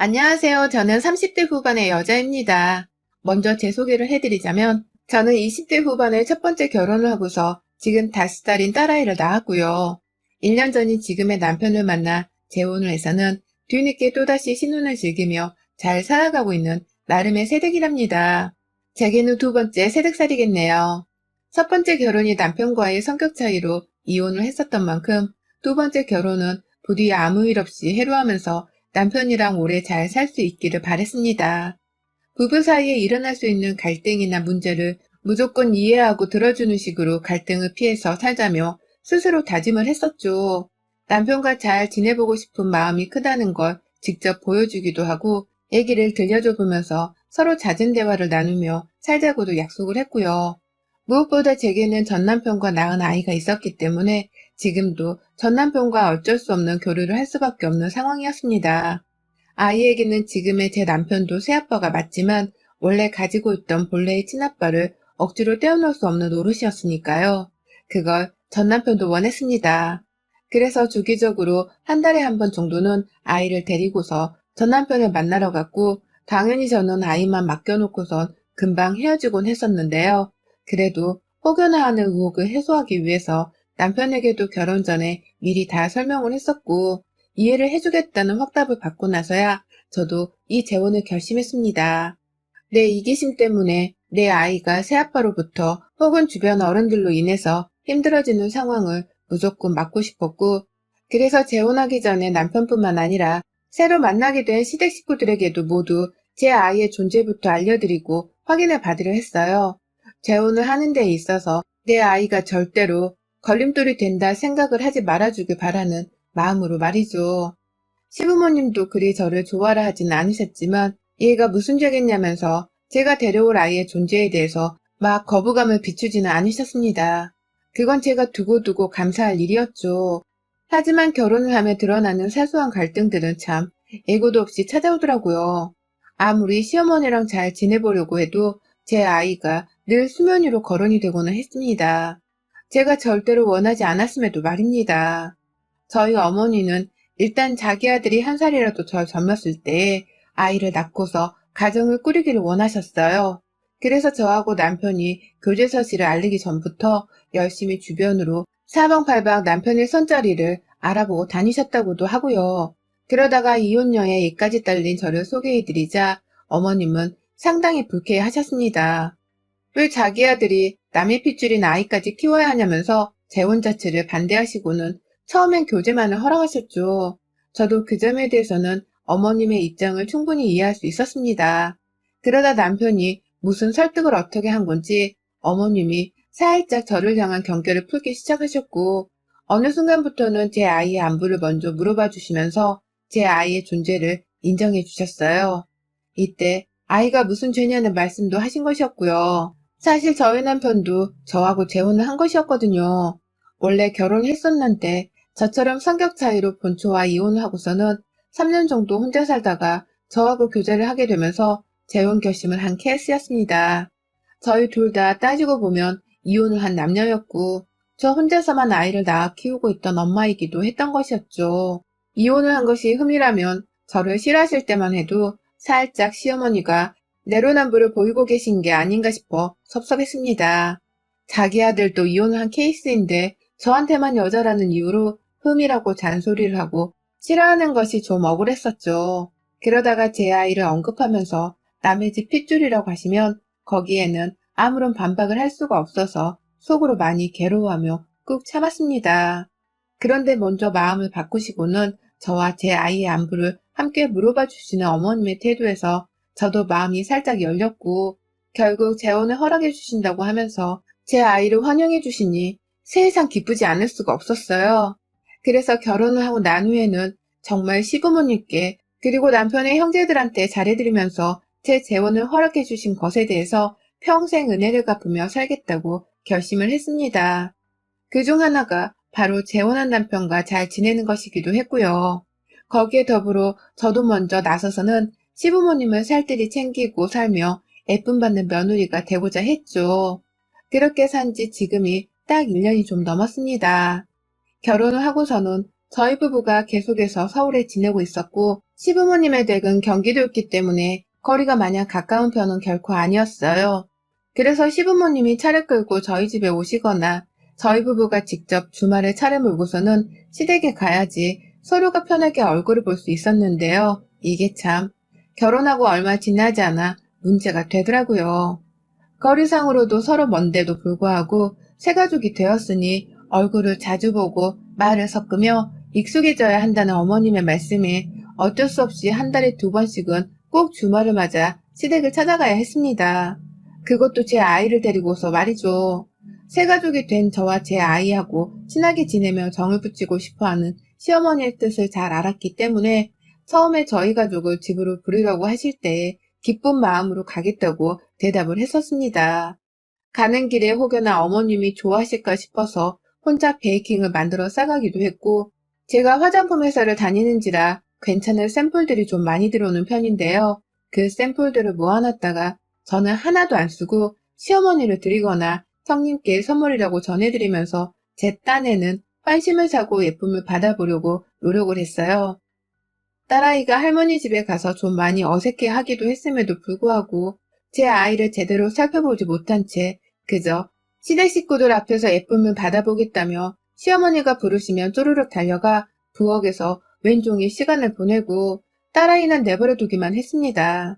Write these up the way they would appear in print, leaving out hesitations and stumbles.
안녕하세요. 저는 30대 후반의 여자입니다. 먼저 제 소개를 해드리자면 저는 20대 후반에 첫 번째 결혼을 하고서 지금 5살인 딸아이를 낳았고요. 1년 전인 지금의 남편을 만나 재혼을 해서는 뒤늦게 또다시 신혼을 즐기며 잘 살아가고 있는 나름의 새댁이랍니다. 제게는 두 번째 새댁살이겠네요. 첫 번째 결혼이 남편과의 성격 차이로 이혼을 했었던 만큼 두 번째 결혼은 부디 아무 일 없이 해로하면서 남편이랑 오래 잘 살 수 있기를 바랬습니다. 부부 사이에 일어날 수 있는 갈등이나 문제를 무조건 이해하고 들어주는 식으로 갈등을 피해서 살자며 스스로 다짐을 했었죠. 남편과 잘 지내보고 싶은 마음이 크다는 걸 직접 보여주기도 하고 얘기를 들려줘 보면서 서로 잦은 대화를 나누며 살자고도 약속을 했고요. 무엇보다 제게는 전 남편과 낳은 아이가 있었기 때문에 지금도 전 남편과 어쩔 수 없는 교류를 할 수밖에 없는 상황이었습니다. 아이에게는 지금의 제 남편도 새아빠가 맞지만 원래 가지고 있던 본래의 친아빠를 억지로 떼어놓을 수 없는 노릇이었으니까요. 그걸 전 남편도 원했습니다. 그래서 주기적으로 한 달에 한 번 정도는 아이를 데리고서 전 남편을 만나러 갔고 당연히 저는 아이만 맡겨놓고선 금방 헤어지곤 했었는데요. 그래도 혹여나 하는 의혹을 해소하기 위해서 남편에게도 결혼 전에 미리 다 설명을 했었고 이해를 해주겠다는 확답을 받고 나서야 저도 이 재혼을 결심했습니다. 내 이기심 때문에 내 아이가 새아빠로부터 혹은 주변 어른들로 인해서 힘들어지는 상황을 무조건 막고 싶었고, 그래서 재혼하기 전에 남편뿐만 아니라 새로 만나게 된 시댁 식구들에게도 모두 제 아이의 존재부터 알려드리고 확인을 받으려 했어요. 재혼을 하는 데 있어서 내 아이가 절대로 걸림돌이 된다 생각을 하지 말아주길 바라는 마음으로 말이죠. 시부모님도 그리 저를 좋아라 하진 않으셨지만 얘가 무슨 죄겠냐면서 제가 데려올 아이의 존재에 대해서 막 거부감을 비추지는 않으셨습니다. 그건 제가 두고두고 감사할 일이었죠. 하지만 결혼을 하며 드러나는 사소한 갈등들은 참 예고도 없이 찾아오더라고요. 아무리 시어머니랑 잘 지내보려고 해도 제 아이가 늘 수면 위로 거론이 되고는 했습니다. 제가 절대로 원하지 않았음에도 말입니다. 저희 어머니는 일단 자기 아들이 한 살이라도 더 젊었을 때 아이를 낳고서 가정을 꾸리기를 원하셨어요. 그래서 저하고 남편이 교제 사실을 알리기 전부터 열심히 주변으로 사방팔방 남편의 손자리를 알아보고 다니셨다고도 하고요. 그러다가 이혼녀의 예까지 딸린 저를 소개해드리자 어머님은 상당히 불쾌해하셨습니다. 왜 자기 아들이 남의 핏줄인 아이까지 키워야 하냐면서 재혼 자체를 반대하시고는 처음엔 교제만을 허락하셨죠. 저도 그 점에 대해서는 어머님의 입장을 충분히 이해할 수 있었습니다. 그러다 남편이 무슨 설득을 어떻게 한 건지 어머님이 살짝 저를 향한 경계를 풀기 시작하셨고 어느 순간부터는 제 아이의 안부를 먼저 물어봐 주시면서 제 아이의 존재를 인정해 주셨어요. 이때 아이가 무슨 죄냐는 말씀도 하신 것이었고요. 사실 저희 남편도 저하고 재혼을 한 것이었거든요. 원래 결혼했었는데 저처럼 성격 차이로 본초와 이혼을 하고서는 3년 정도 혼자 살다가 저하고 교제를 하게 되면서 재혼 결심을 한 케이스였습니다. 저희 둘 다 따지고 보면 이혼을 한 남녀였고 저 혼자서만 아이를 낳아 키우고 있던 엄마이기도 했던 것이었죠. 이혼을 한 것이 흠이라면 저를 싫어하실 때만 해도 살짝 시어머니가 내로남불을 보이고 계신 게 아닌가 싶어 섭섭했습니다. 자기 아들도 이혼을 한 케이스인데 저한테만 여자라는 이유로 흠이라고 잔소리를 하고 싫어하는 것이 좀 억울했었죠. 그러다가 제 아이를 언급하면서 남의 집 핏줄이라고 하시면 거기에는 아무런 반박을 할 수가 없어서 속으로 많이 괴로워하며 꾹 참았습니다. 그런데 먼저 마음을 바꾸시고는 저와 제 아이의 안부를 함께 물어봐 주시는 어머님의 태도에서 저도 마음이 살짝 열렸고 결국 재혼을 허락해 주신다고 하면서 제 아이를 환영해 주시니 세상 기쁘지 않을 수가 없었어요. 그래서 결혼을 하고 난 후에는 정말 시부모님께 그리고 남편의 형제들한테 잘해드리면서 제 재혼을 허락해 주신 것에 대해서 평생 은혜를 갚으며 살겠다고 결심을 했습니다. 그중 하나가 바로 재혼한 남편과 잘 지내는 것이기도 했고요. 거기에 더불어 저도 먼저 나서서는 시부모님을 살뜰히 챙기고 살며 애쁨 받는 며느리가 되고자 했죠. 그렇게 산 지 지금이 딱 1년이 좀 넘었습니다. 결혼을 하고서는 저희 부부가 계속해서 서울에 지내고 있었고 시부모님의 댁은 경기도였기 때문에 거리가 마냥 가까운 편은 결코 아니었어요. 그래서 시부모님이 차를 끌고 저희 집에 오시거나 저희 부부가 직접 주말에 차를 몰고서는 시댁에 가야지 서로가 편하게 얼굴을 볼 수 있었는데요. 이게 참 결혼하고 얼마 지나지 않아 문제가 되더라고요. 거리상으로도 서로 먼데도 불구하고 새가족이 되었으니 얼굴을 자주 보고 말을 섞으며 익숙해져야 한다는 어머님의 말씀에 어쩔 수 없이 한 달에 2번씩은 꼭 주말을 맞아 시댁을 찾아가야 했습니다. 그것도 제 아이를 데리고서 말이죠. 새가족이 된 저와 제 아이하고 친하게 지내며 정을 붙이고 싶어하는 시어머니의 뜻을 잘 알았기 때문에 처음에 저희 가족을 집으로 부르려고 하실 때 기쁜 마음으로 가겠다고 대답을 했었습니다. 가는 길에 혹여나 어머님이 좋아하실까 싶어서 혼자 베이킹을 만들어 싸가기도 했고, 제가 화장품 회사를 다니는지라 괜찮은 샘플들이 좀 많이 들어오는 편인데요. 그 샘플들을 모아놨다가 저는 하나도 안 쓰고 시어머니를 드리거나 형님께 선물이라고 전해드리면서 제 딴에는 환심을 사고 예쁨을 받아보려고 노력을 했어요. 딸아이가 할머니 집에 가서 좀 많이 어색해 하기도 했음에도 불구하고 제 아이를 제대로 살펴보지 못한 채 그저 시댁 식구들 앞에서 예쁨을 받아보겠다며 시어머니가 부르시면 쪼르륵 달려가 부엌에서 왼종일 시간을 보내고 딸아이는 내버려 두기만 했습니다.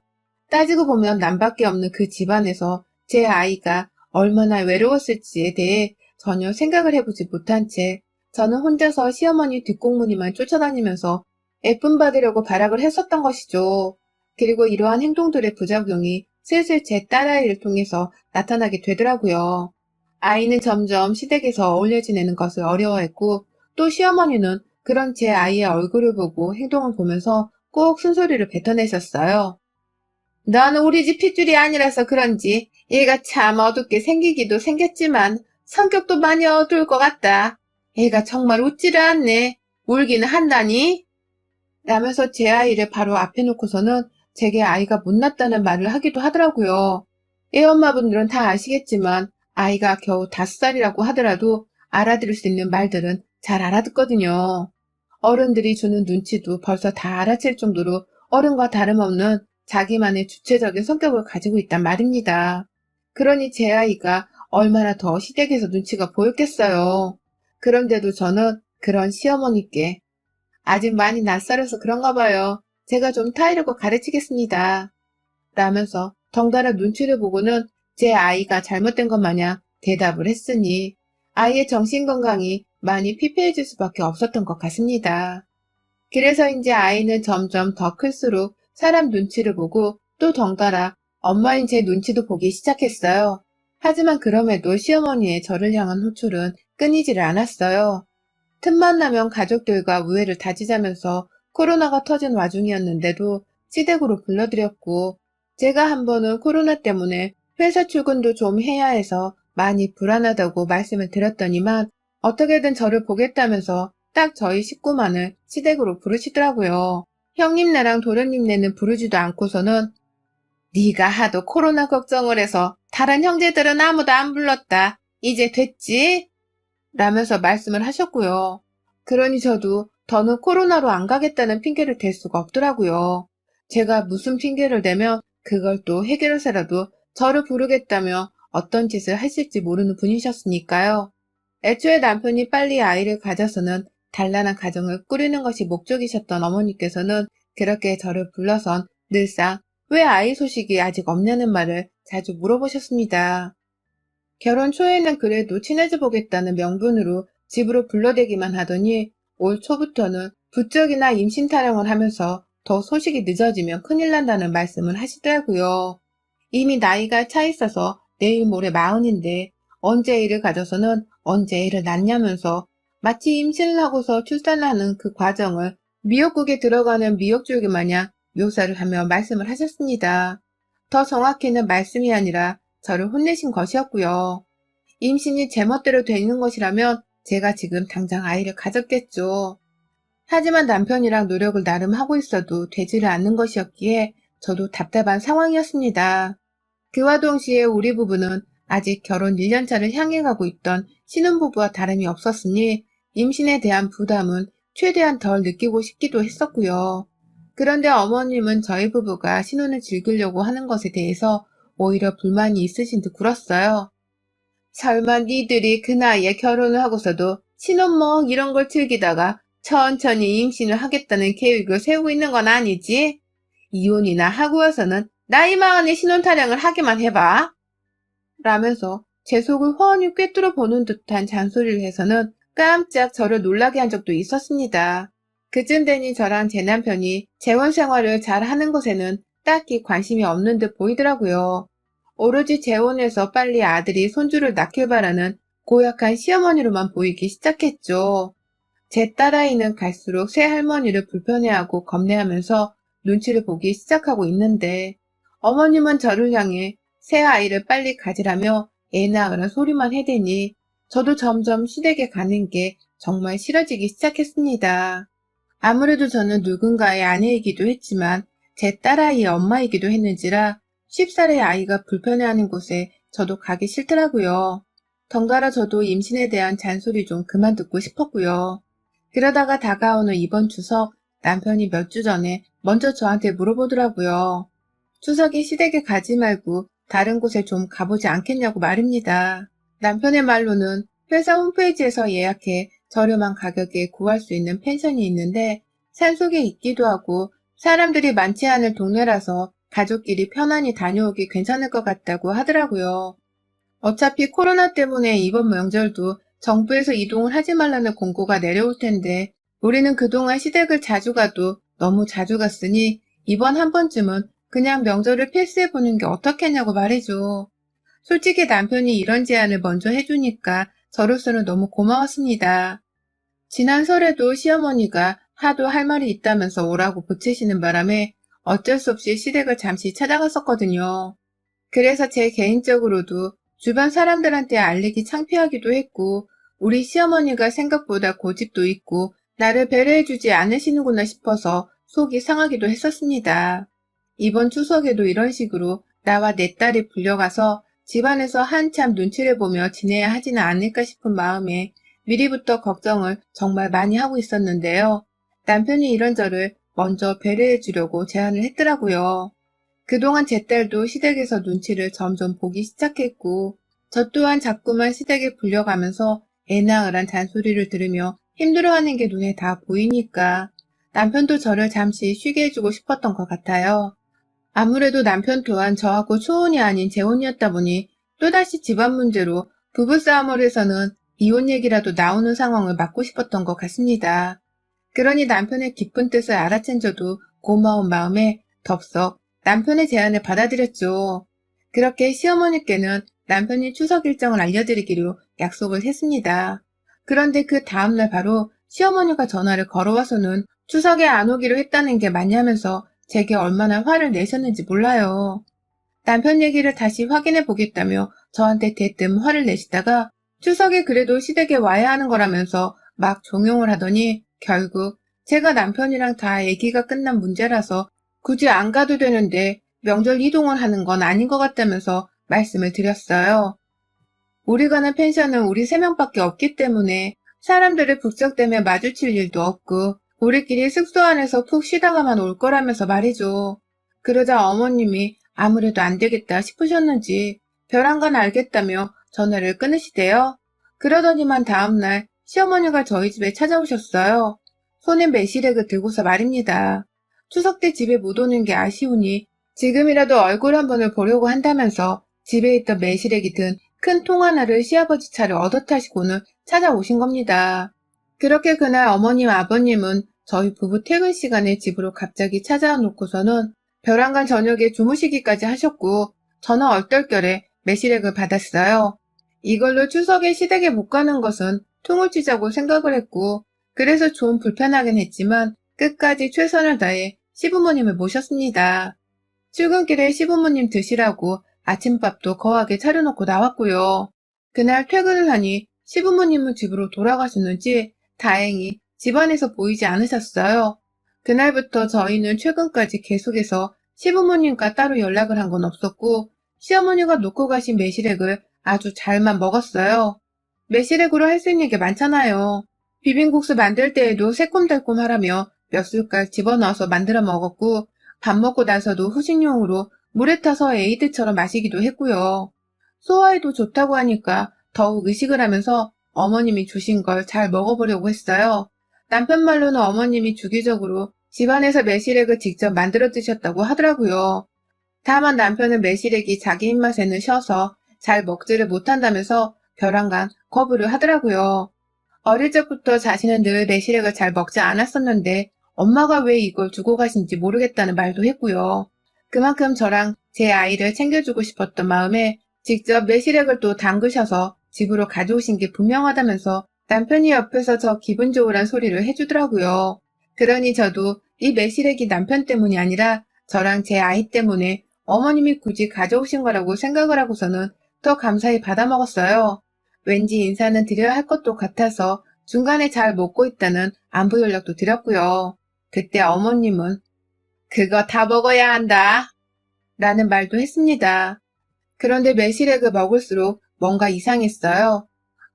따지고 보면 남밖에 없는 그 집안에서 제 아이가 얼마나 외로웠을지에 대해 전혀 생각을 해보지 못한 채 저는 혼자서 시어머니 뒷공무니만 쫓아다니면서 예쁨 받으려고 발악을 했었던 것이죠. 그리고 이러한 행동들의 부작용이 슬슬 제 딸아이를 통해서 나타나게 되더라고요. 아이는 점점 시댁에서 어울려 지내는 것을 어려워했고 또 시어머니는 그런 제 아이의 얼굴을 보고 행동을 보면서 꼭 쓴소리를 뱉어내셨어요. 너는 우리 집 핏줄이 아니라서 그런지 얘가 참 어둡게 생기기도 생겼지만 성격도 많이 어두울 것 같다. 얘가 정말 웃지를 않네. 울기는 한다니? 라면서 제 아이를 바로 앞에 놓고서는 제게 아이가 못났다는 말을 하기도 하더라고요. 애 엄마분들은 다 아시겠지만 아이가 겨우 5살이라고 하더라도 알아들을 수 있는 말들은 잘 알아듣거든요. 어른들이 주는 눈치도 벌써 다 알아챌 정도로 어른과 다름없는 자기만의 주체적인 성격을 가지고 있단 말입니다. 그러니 제 아이가 얼마나 더 시댁에서 눈치가 보였겠어요. 그런데도 저는 그런 시어머니께 아직 많이 낯설어서 그런가 봐요. 제가 좀 타이르고 가르치겠습니다. 라면서 덩달아 눈치를 보고는 제 아이가 잘못된 것 마냥 대답을 했으니 아이의 정신건강이 많이 피폐해질 수밖에 없었던 것 같습니다. 그래서인지 아이는 점점 더 클수록 사람 눈치를 보고 또 덩달아 엄마인 제 눈치도 보기 시작했어요. 하지만 그럼에도 시어머니의 저를 향한 호출은 끊이지를 않았어요. 틈만 나면 가족들과 우애를 다지자면서 코로나가 터진 와중이었는데도 시댁으로 불러들였고 제가 한 번은 코로나 때문에 회사 출근도 좀 해야 해서 많이 불안하다고 말씀을 드렸더니만 어떻게든 저를 보겠다면서 딱 저희 식구만을 시댁으로 부르시더라고요. 형님네랑 도련님네는 부르지도 않고서는 네가 하도 코로나 걱정을 해서 다른 형제들은 아무도 안 불렀다. 이제 됐지? 라면서 말씀을 하셨고요. 그러니 저도 더는 코로나로 안 가겠다는 핑계를 댈 수가 없더라고요. 제가 무슨 핑계를 대면 그걸 또 해결해서라도 저를 부르겠다며 어떤 짓을 하실지 모르는 분이셨으니까요. 애초에 남편이 빨리 아이를 가져서는 단란한 가정을 꾸리는 것이 목적이셨던 어머니께서는 그렇게 저를 불러선 늘상 왜 아이 소식이 아직 없냐는 말을 자주 물어보셨습니다. 결혼 초에는 그래도 친해져 보겠다는 명분으로 집으로 불러대기만 하더니 올 초부터는 부쩍이나 임신 타령을 하면서 더 소식이 늦어지면 큰일 난다는 말씀을 하시더라고요. 이미 나이가 차 있어서 내일 모레 40인데 언제 애를 가져서는 언제 애를 낳냐면서 마치 임신을 하고서 출산하는 그 과정을 미역국에 들어가는 미역줄기 마냥 묘사를 하며 말씀을 하셨습니다. 더 정확히는 말씀이 아니라 저를 혼내신 것이었고요. 임신이 제멋대로 되는 것이라면 제가 지금 당장 아이를 가졌겠죠. 하지만 남편이랑 노력을 나름 하고 있어도 되지를 않는 것이었기에 저도 답답한 상황이었습니다. 그와 동시에 우리 부부는 아직 결혼 1년차를 향해 가고 있던 신혼부부와 다름이 없었으니 임신에 대한 부담은 최대한 덜 느끼고 싶기도 했었고요. 그런데 어머님은 저희 부부가 신혼을 즐기려고 하는 것에 대해서 오히려 불만이 있으신 듯 굴었어요. 설마 니들이 그 나이에 결혼을 하고서도 신혼먹 이런 걸 즐기다가 천천히 임신을 하겠다는 계획을 세우고 있는 건 아니지? 이혼이나 하고 와서는 나이 마흔에 신혼 타령을 하기만 해봐. 라면서 제 속을 훤히 꿰뚫어 보는 듯한 잔소리를 해서는 깜짝 저를 놀라게 한 적도 있었습니다. 그쯤 되니 저랑 제 남편이 재혼 생활을 잘 하는 것에는 딱히 관심이 없는 듯 보이더라고요. 오로지 재혼해서 빨리 아들이 손주를 낳길 바라는 고약한 시어머니로만 보이기 시작했죠. 제 딸아이는 갈수록 새할머니를 불편해하고 겁내하면서 눈치를 보기 시작하고 있는데 어머님은 저를 향해 새아이를 빨리 가지라며 애 낳으란 소리만 해대니 저도 점점 시댁에 가는 게 정말 싫어지기 시작했습니다. 아무래도 저는 누군가의 아내이기도 했지만 제 딸아이의 엄마이기도 했는지라 쉽사리 아이가 불편해하는 곳에 저도 가기 싫더라고요. 덩달아 저도 임신에 대한 잔소리 좀 그만 듣고 싶었고요. 그러다가 다가오는 이번 추석 남편이 몇 주 전에 먼저 저한테 물어보더라고요. 추석에 시댁에 가지 말고 다른 곳에 좀 가보지 않겠냐고 말입니다. 남편의 말로는 회사 홈페이지에서 예약해 저렴한 가격에 구할 수 있는 펜션이 있는데 산속에 있기도 하고 사람들이 많지 않을 동네라서 가족끼리 편안히 다녀오기 괜찮을 것 같다고 하더라고요. 어차피 코로나 때문에 이번 명절도 정부에서 이동을 하지 말라는 공고가 내려올 텐데 우리는 그동안 시댁을 자주 가도 너무 자주 갔으니 이번 한 번쯤은 그냥 명절을 패스해보는 게 어떻겠냐고 말이죠. 솔직히 남편이 이런 제안을 먼저 해주니까 저로서는 너무 고마웠습니다. 지난 설에도 시어머니가 하도 할 말이 있다면서 오라고 보채시는 바람에 어쩔 수 없이 시댁을 잠시 찾아갔었거든요. 그래서 제 개인적으로도 주변 사람들한테 알리기 창피하기도 했고 우리 시어머니가 생각보다 고집도 있고 나를 배려해주지 않으시는구나 싶어서 속이 상하기도 했었습니다. 이번 추석에도 이런 식으로 나와 내 딸이 불려가서 집안에서 한참 눈치를 보며 지내야 하지는 않을까 싶은 마음에 미리부터 걱정을 정말 많이 하고 있었는데요. 남편이 이런 저를 먼저 배려해 주려고 제안을 했더라고요. 그동안 제 딸도 시댁에서 눈치를 점점 보기 시작했고 저 또한 자꾸만 시댁에 불려가면서 애 낳으란 잔소리를 들으며 힘들어하는 게 눈에 다 보이니까 남편도 저를 잠시 쉬게 해주고 싶었던 것 같아요. 아무래도 남편 또한 저하고 초혼이 아닌 재혼이었다 보니 또다시 집안 문제로 부부싸움을 해서는 이혼 얘기라도 나오는 상황을 막고 싶었던 것 같습니다. 그러니 남편의 깊은 뜻을 알아챈 저도 고마운 마음에 덥석 남편의 제안을 받아들였죠. 그렇게 시어머니께는 남편이 추석 일정을 알려드리기로 약속을 했습니다. 그런데 그 다음날 바로 시어머니가 전화를 걸어와서는 추석에 안 오기로 했다는 게 맞냐면서 제게 얼마나 화를 내셨는지 몰라요. 남편 얘기를 다시 확인해 보겠다며 저한테 대뜸 화를 내시다가 추석에 그래도 시댁에 와야 하는 거라면서 막 종용을 하더니 결국 제가 남편이랑 다 얘기가 끝난 문제라서 굳이 안 가도 되는데 명절 이동을 하는 건 아닌 것 같다면서 말씀을 드렸어요. 우리 가는 펜션은 우리 3명밖에 없기 때문에 사람들을 북적대며 마주칠 일도 없고 우리끼리 숙소 안에서 푹 쉬다가만 올 거라면서 말이죠. 그러자 어머님이 아무래도 안 되겠다 싶으셨는지 벼랑 간 알겠다며 전화를 끊으시대요. 그러더니만 다음날 시어머니가 저희 집에 찾아오셨어요. 손에 매실액을 들고서 말입니다. 추석 때 집에 못 오는 게 아쉬우니 지금이라도 얼굴 한 번을 보려고 한다면서 집에 있던 매실액이 든 큰 통 하나를 시아버지 차를 얻어 타시고는 찾아오신 겁니다. 그렇게 그날 어머님 아버님은 저희 부부 퇴근 시간에 집으로 갑자기 찾아와 놓고서는 벼랑간 저녁에 주무시기까지 하셨고 저는 얼떨결에 매실액을 받았어요. 이걸로 추석에 시댁에 못 가는 것은 퉁을 치자고 생각을 했고 그래서 좀 불편하긴 했지만 끝까지 최선을 다해 시부모님을 모셨습니다. 출근길에 시부모님 드시라고 아침밥도 거하게 차려놓고 나왔고요. 그날 퇴근을 하니 시부모님은 집으로 돌아가셨는지 다행히 집안에서 보이지 않으셨어요. 그날부터 저희는 최근까지 계속해서 시부모님과 따로 연락을 한 건 없었고 시어머니가 놓고 가신 매실액을 아주 잘만 먹었어요. 매실액으로 할 수 있는 게 많잖아요. 비빔국수 만들 때에도 새콤달콤하라며 몇 숟갈 집어넣어서 만들어 먹었고 밥 먹고 나서도 후식용으로 물에 타서 에이드처럼 마시기도 했고요. 소화에도 좋다고 하니까 더욱 의식을 하면서 어머님이 주신 걸 잘 먹어보려고 했어요. 남편 말로는 어머님이 주기적으로 집안에서 매실액을 직접 만들어 드셨다고 하더라고요. 다만 남편은 매실액이 자기 입맛에는 셔서 잘 먹지를 못한다면서 벼랑간 거부를 하더라고요. 어릴 적부터 자신은 늘 매실액을 잘 먹지 않았었는데 엄마가 왜 이걸 주고 가신지 모르겠다는 말도 했고요. 그만큼 저랑 제 아이를 챙겨주고 싶었던 마음에 직접 매실액을 또 담그셔서 집으로 가져오신 게 분명하다면서 남편이 옆에서 저 기분 좋으란 소리를 해주더라고요. 그러니 저도 이 매실액이 남편 때문이 아니라 저랑 제 아이 때문에 어머님이 굳이 가져오신 거라고 생각을 하고서는 더 감사히 받아먹었어요. 왠지 인사는 드려야 할 것도 같아서 중간에 잘 먹고 있다는 안부 연락도 드렸고요. 그때 어머님은 그거 다 먹어야 한다 라는 말도 했습니다. 그런데 매실액을 먹을수록 뭔가 이상했어요.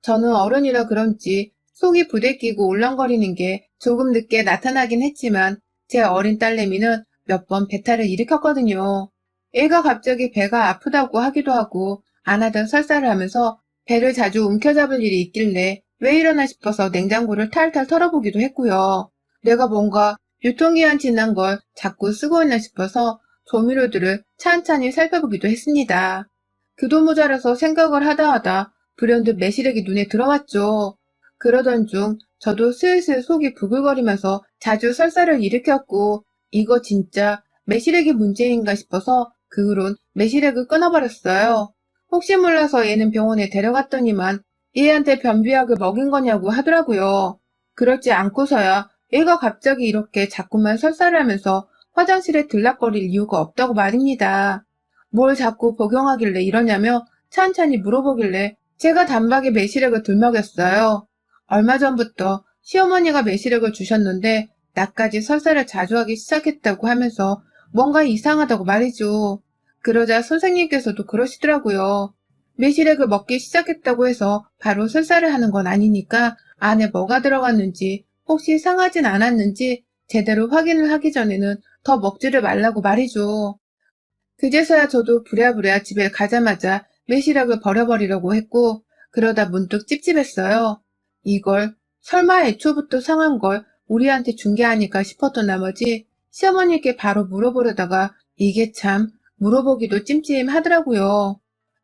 저는 어른이라 그런지 속이 부대끼고 울렁거리는 게 조금 늦게 나타나긴 했지만 제 어린 딸내미는 몇 번 배탈을 일으켰거든요. 애가 갑자기 배가 아프다고 하기도 하고 안 하던 설사를 하면서 배를 자주 움켜잡을 일이 있길래 왜 이러나 싶어서 냉장고를 탈탈 털어보기도 했고요. 내가 뭔가 유통기한 지난 걸 자꾸 쓰고 있나 싶어서 조미료들을 찬찬히 살펴보기도 했습니다. 그도 모자라서 생각을 하다 불현듯 매실액이 눈에 들어왔죠. 그러던 중 저도 슬슬 속이 부글거리면서 자주 설사를 일으켰고 이거 진짜 매실액이 문제인가 싶어서 그 후론 매실액을 끊어버렸어요. 혹시 몰라서 얘는 병원에 데려갔더니만 얘한테 변비약을 먹인 거냐고 하더라고요. 그렇지 않고서야 얘가 갑자기 이렇게 자꾸만 설사를 하면서 화장실에 들락거릴 이유가 없다고 말입니다. 뭘 자꾸 복용하길래 이러냐며 찬찬히 물어보길래 제가 단박에 매실액을 들먹였어요. 얼마 전부터 시어머니가 매실액을 주셨는데 나까지 설사를 자주 하기 시작했다고 하면서 뭔가 이상하다고 말이죠. 그러자 선생님께서도 그러시더라고요. 매실액을 먹기 시작했다고 해서 바로 설사를 하는 건 아니니까 안에 뭐가 들어갔는지 혹시 상하진 않았는지 제대로 확인을 하기 전에는 더 먹지를 말라고 말이죠. 그제서야 저도 부랴부랴 집에 가자마자 매실액을 버려버리려고 했고 그러다 문득 찝찝했어요. 이걸 설마 애초부터 상한 걸 우리한테 준 게 아닐까 싶었던 나머지 시어머니께 바로 물어보려다가 이게 참 물어보기도 찜찜하더라고요.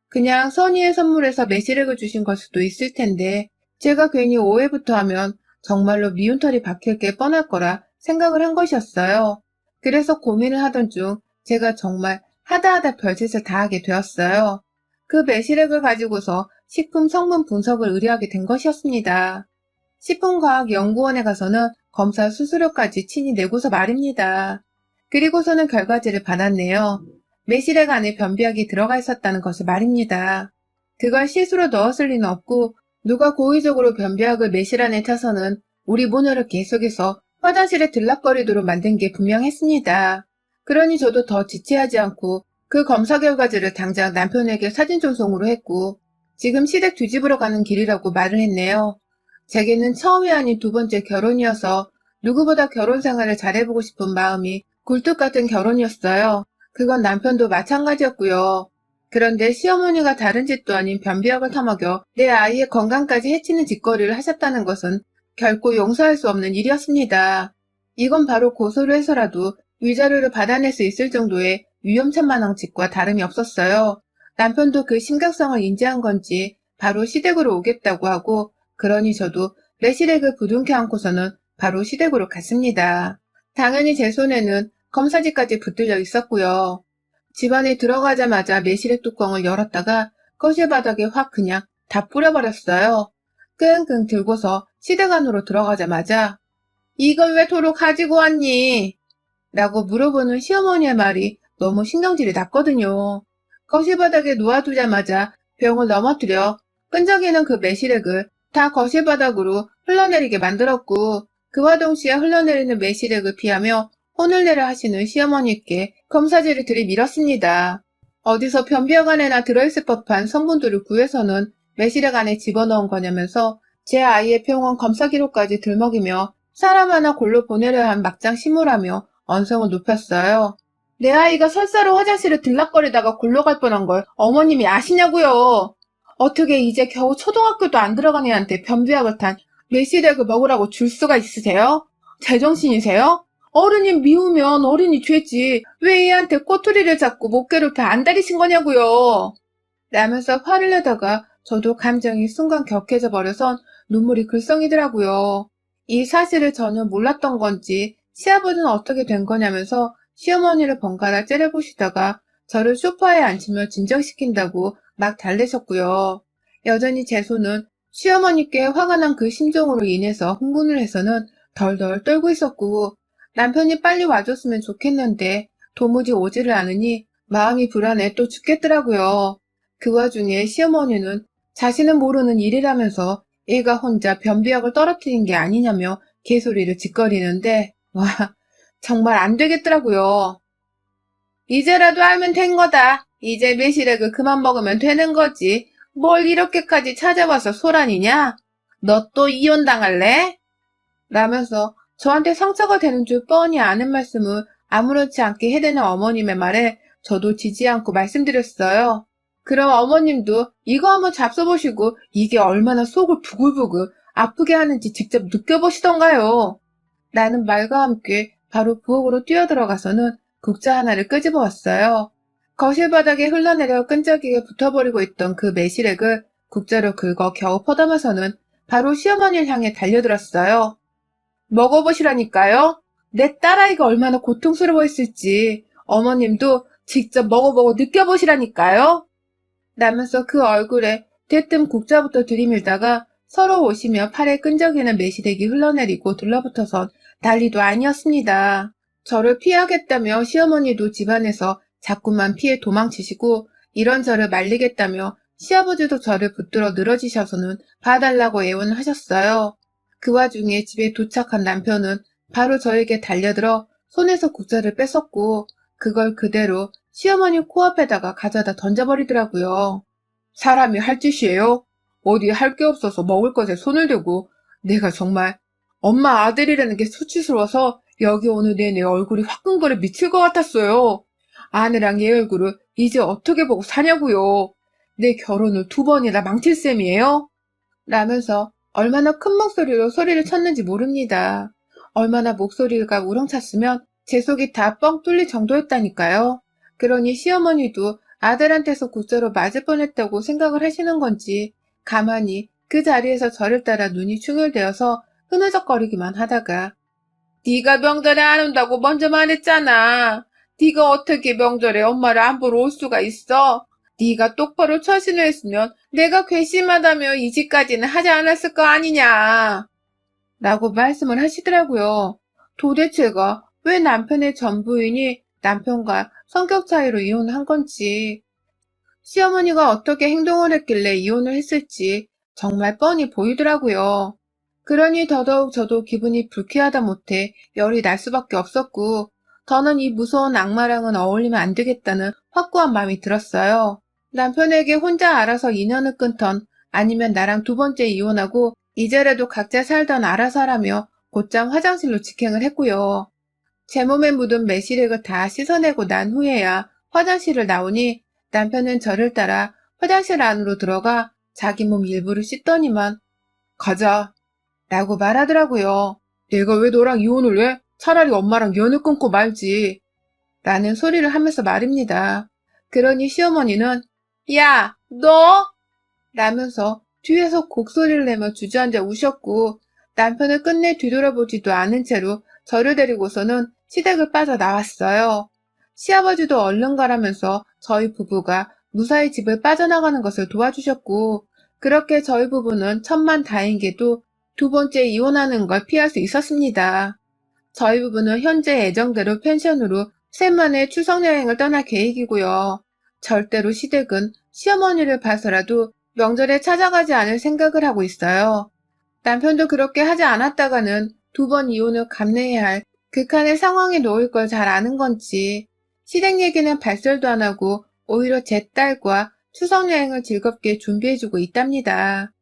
그냥 선의의 선물에서 매실액을 주신 걸 수도 있을 텐데 제가 괜히 오해부터 하면 정말로 미운 털이 박힐 게 뻔할 거라 생각을 한 것이었어요. 그래서 고민을 하던 중 제가 정말 하다하다 별짓을 다 하게 되었어요. 그 매실액을 가지고서 식품 성분 분석을 의뢰하게 된 것이었습니다. 식품과학연구원에 가서는 검사 수수료까지 친히 내고서 말입니다. 그리고서는 결과지를 받았네요. 매실액 안에 변비약이 들어가 있었다는 것을 말입니다. 그걸 실수로 넣었을 리는 없고 누가 고의적으로 변비약을 매실 안에 타서는 우리 모녀를 계속해서 화장실에 들락거리도록 만든 게 분명했습니다. 그러니 저도 더 지체하지 않고 그 검사 결과지를 당장 남편에게 사진 전송으로 했고 지금 시댁 뒤집으러 가는 길이라고 말을 했네요. 제게는 처음이 아닌 두 번째 결혼이어서 누구보다 결혼 생활을 잘해보고 싶은 마음이 굴뚝 같은 결혼이었어요. 그건 남편도 마찬가지였고요. 그런데 시어머니가 다른 짓도 아닌 변비약을 타먹여 내 아이의 건강까지 해치는 짓거리를 하셨다는 것은 결코 용서할 수 없는 일이었습니다. 이건 바로 고소를 해서라도 위자료를 받아낼 수 있을 정도의 위험천만한 짓과 다름이 없었어요. 남편도 그 심각성을 인지한 건지 바로 시댁으로 오겠다고 하고 그러니 저도 매실액을 부둥켜 안고서는 바로 시댁으로 갔습니다. 당연히 제 손에는 검사지까지 붙들려 있었고요. 집안에 들어가자마자 매실액 뚜껑을 열었다가 거실 바닥에 확 그냥 다 뿌려버렸어요. 끙끙 들고서 시댁 안으로 들어가자마자 이걸 왜 도로 가지고 왔니? 라고 물어보는 시어머니의 말이 너무 신경질이 났거든요. 거실 바닥에 놓아두자마자 병을 넘어뜨려 끈적이는 그 매실액을 다 거실 바닥으로 흘러내리게 만들었고 그와 동시에 흘러내리는 매실액을 피하며 혼을 내려 하시는 시어머니께 검사지를 들이밀었습니다. 어디서 변비약 안에나 들어있을 법한 성분들을 구해서는 매실액 안에 집어넣은 거냐면서 제 아이의 병원 검사 기록까지 들먹이며 사람 하나 골로 보내려 한 막장 심으라며 언성을 높였어요. 내 아이가 설사로 화장실을 들락거리다가 골로 갈 뻔한 걸 어머님이 아시냐고요. 어떻게 이제 겨우 초등학교도 안 들어간 애한테 변비약을 탄 메시렉을 먹으라고 줄 수가 있으세요? 제정신이세요? 어른이 미우면 어른이 죄지. 왜 애한테 꼬투리를 잡고 목 괴롭혀 안달이신 거냐고요. 라면서 화를 내다가 저도 감정이 순간 격해져 버려선 눈물이 글썽이더라고요. 이 사실을 전혀 몰랐던 건지 시아버지는 어떻게 된 거냐면서 시어머니를 번갈아 째려보시다가 저를 소파에 앉히며 진정시킨다고 막 달래셨고요. 여전히 제 손은 시어머니께 화가 난 그 심정으로 인해서 흥분을 해서는 덜덜 떨고 있었고 남편이 빨리 와줬으면 좋겠는데 도무지 오지를 않으니 마음이 불안해 또 죽겠더라고요. 그 와중에 시어머니는 자신은 모르는 일이라면서 얘가 혼자 변비약을 떨어뜨린 게 아니냐며 개소리를 짓거리는데 와 정말 안 되겠더라고요. 이제라도 알면 된 거다. 이제 매실액을 그만 먹으면 되는 거지. 뭘 이렇게까지 찾아와서 소란이냐? 너 또 이혼당할래? 라면서 저한테 상처가 되는 줄 뻔히 아는 말씀을 아무렇지 않게 해대는 어머님의 말에 저도 지지 않고 말씀드렸어요. 그럼 어머님도 이거 한번 잡숴보시고 이게 얼마나 속을 부글부글 아프게 하는지 직접 느껴보시던가요. 라는 말과 함께 바로 부엌으로 뛰어들어가서는 국자 하나를 끄집어 왔어요. 거실 바닥에 흘러내려 끈적이게 붙어버리고 있던 그 매실액을 국자로 긁어 겨우 퍼담아서는 바로 시어머니를 향해 달려들었어요. 먹어보시라니까요. 내 딸아이가 얼마나 고통스러워했을지 어머님도 직접 먹어보고 느껴보시라니까요. 라면서 그 얼굴에 대뜸 국자부터 들이밀다가 서로 오시며 팔에 끈적이는 매시대기 흘러내리고 둘러붙어선 난리도 아니었습니다. 저를 피하겠다며 시어머니도 집안에서 자꾸만 피해 도망치시고 이런저를 말리겠다며 시아버지도 저를 붙들어 늘어지셔서는 봐달라고 애원을 하셨어요. 그 와중에 집에 도착한 남편은 바로 저에게 달려들어 손에서 국자를 뺏었고 그걸 그대로 시어머니 코앞에다가 가져다 던져버리더라고요. 사람이 할 짓이에요? 어디 할 게 없어서 먹을 것에 손을 대고 내가 정말 엄마 아들이라는 게 수치스러워서 여기 오는 내내 얼굴이 화끈거려 미칠 것 같았어요. 아내랑 얘 얼굴을 이제 어떻게 보고 사냐고요. 내 결혼을 2번이나 망칠 셈이에요? 라면서 얼마나 큰 목소리로 소리를 쳤는지 모릅니다. 얼마나 목소리가 우렁찼으면 제 속이 다 뻥 뚫릴 정도였다니까요. 그러니 시어머니도 아들한테서 국자로 맞을 뻔했다고 생각을 하시는 건지 가만히 그 자리에서 저를 따라 눈이 충혈되어서 흐느적거리기만 하다가 네가 명절에 안 온다고 먼저 말했잖아. 네가 어떻게 명절에 엄마를 안 보러 올 수가 있어? 네가 똑바로 처신을 했으면 내가 괘씸하다며 이 집까지는 하지 않았을 거 아니냐. 라고 말씀을 하시더라고요. 도대체가 왜 남편의 전 부인이 남편과 성격 차이로 이혼한 건지, 시어머니가 어떻게 행동을 했길래 이혼을 했을지 정말 뻔히 보이더라고요. 그러니 더더욱 저도 기분이 불쾌하다 못해 열이 날 수밖에 없었고, 더는 이 무서운 악마랑은 어울리면 안 되겠다는 확고한 마음이 들었어요. 남편에게 혼자 알아서 인연을 끊던 아니면 나랑 2번째 이혼하고 이제라도 각자 살던 알아서 하라며 곧장 화장실로 직행을 했고요. 제 몸에 묻은 매실액을 다 씻어내고 난 후에야 화장실을 나오니 남편은 저를 따라 화장실 안으로 들어가 자기 몸 일부를 씻더니만 가자 라고 말하더라고요. 내가 왜 너랑 이혼을 해? 차라리 엄마랑 연을 끊고 말지 라는 소리를 하면서 말입니다. 그러니 시어머니는 야, 너! 라면서 뒤에서 곡소리를 내며 주저앉아 우셨고 남편을 끝내 뒤돌아보지도 않은 채로 저를 데리고서는 시댁을 빠져나왔어요. 시아버지도 얼른 가라면서 저희 부부가 무사히 집을 빠져나가는 것을 도와주셨고 그렇게 저희 부부는 천만다행게도 2번째 이혼하는 걸 피할 수 있었습니다. 저희 부부는 현재 예정대로 펜션으로 셋만의 추석여행을 떠날 계획이고요. 절대로 시댁은 시어머니를 봐서라도 명절에 찾아가지 않을 생각을 하고 있어요. 남편도 그렇게 하지 않았다가는 2번 이혼을 감내해야 할 극한의 상황에 놓일 걸 잘 아는 건지 시댁 얘기는 발설도 안 하고 오히려 제 딸과 추석여행을 즐겁게 준비해주고 있답니다.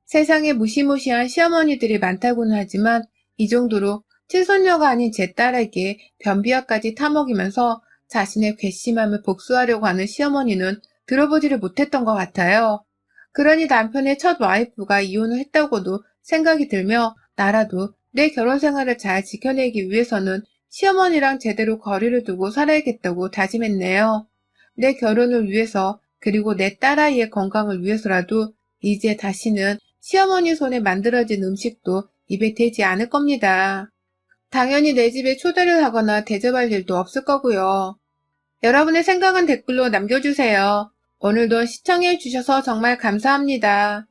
세상에 무시무시한 시어머니들이 많다고는 하지만 이 정도로 친손녀가 아닌 제 딸에게 변비약까지 타먹이면서 자신의 괘씸함을 복수하려고 하는 시어머니는 들어보지를 못했던 것 같아요. 그러니 남편의 첫 와이프가 이혼을 했다고도 생각이 들며 나라도 내 결혼 생활을 잘 지켜내기 위해서는 시어머니랑 제대로 거리를 두고 살아야겠다고 다짐했네요. 내 결혼을 위해서 그리고 내 딸아이의 건강을 위해서라도 이제 다시는 시어머니 손에 만들어진 음식도 입에 대지 않을 겁니다. 당연히 내 집에 초대를 하거나 대접할 일도 없을 거고요. 여러분의 생각은 댓글로 남겨주세요. 오늘도 시청해주셔서 정말 감사합니다.